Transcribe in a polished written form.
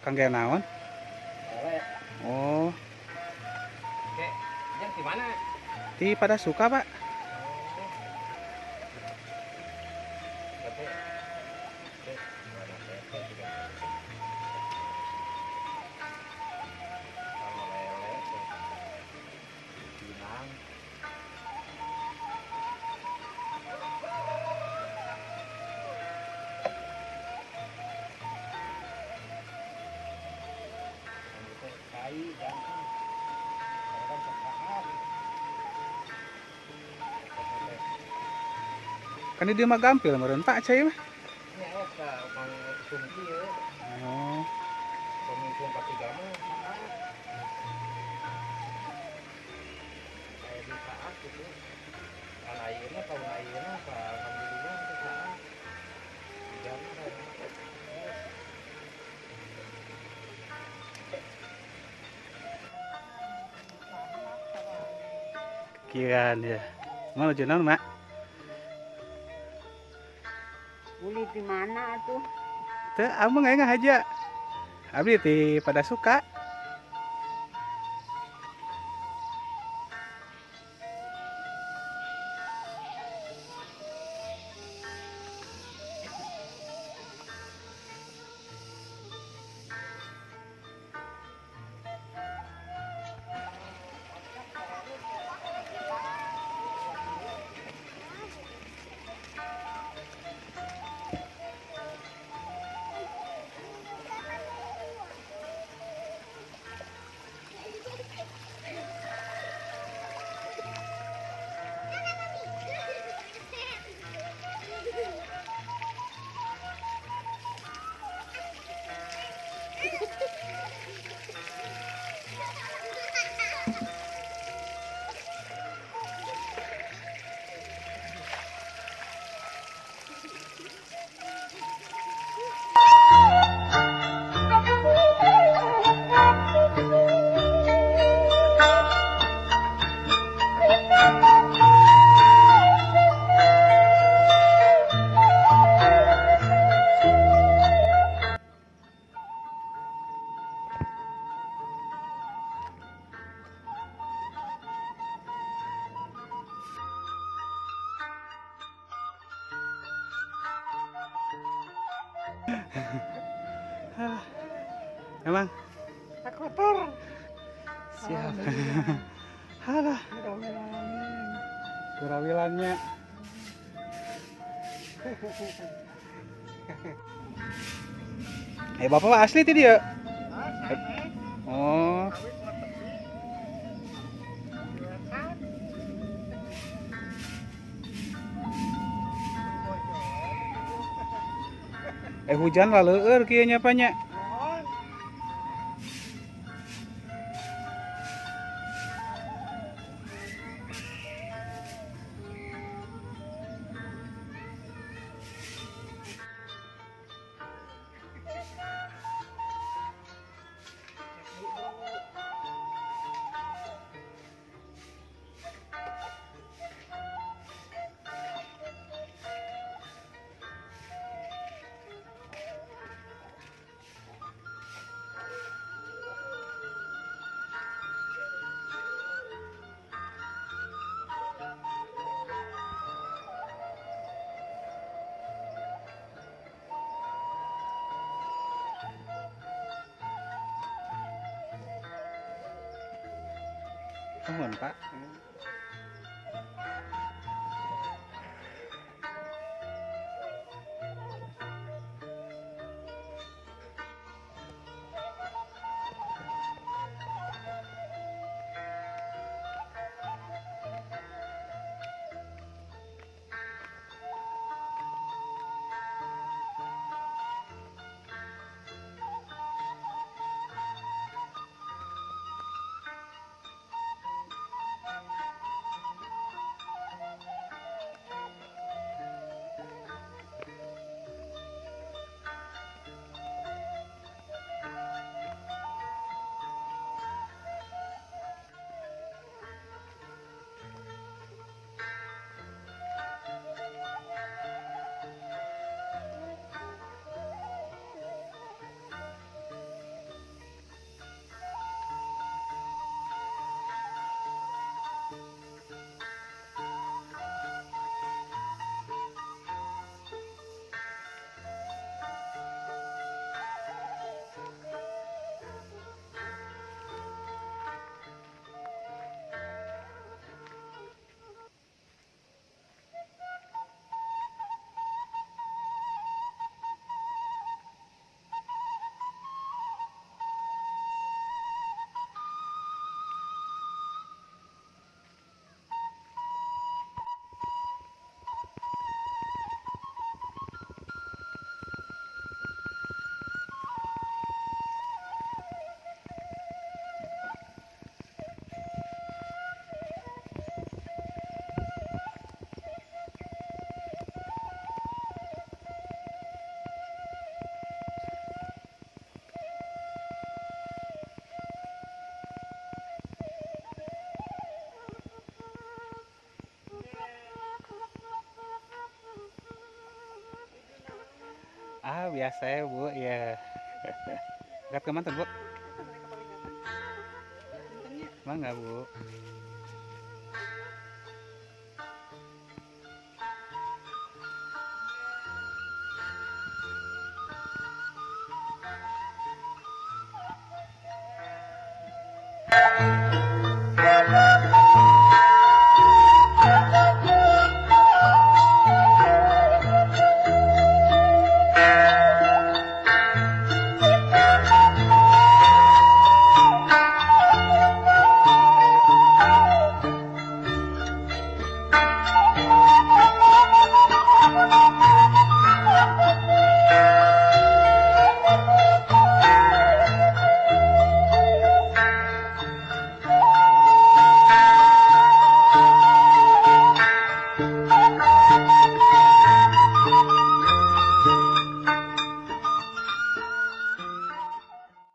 Kangge naon? Lele. Oh, Oke, yang di mana? di pada suka, Pak. Berarti, oke, warna PT juga. Kalau lele, tuh, Pinang. Rambutnya kai, ganteng. Kalau kan sepakat. Kan di dia mah gampil meureun, Pak, cai mah. Ini eta, upang sungki ya. Oh, Pemimpin ketiga mah saat. Kayak di saat gitu. Kan ayeuna tahun ayeuna apa alhamdulillah itu saat. Jangan ada. kian ya. Mau nuju naon, Mak? Uli di mana tuh? Teu amung aya ngahaja. Abdi ti pada suka. Emang Kotor. siap. Halah, gurawilannya. Bapak asli ti dia. Oh, hujan lah leueur kieu nya pa nya. Nuhun, Pak. biasa ya Bu ya. Angkat ke mantan Bu? Mangga Bu.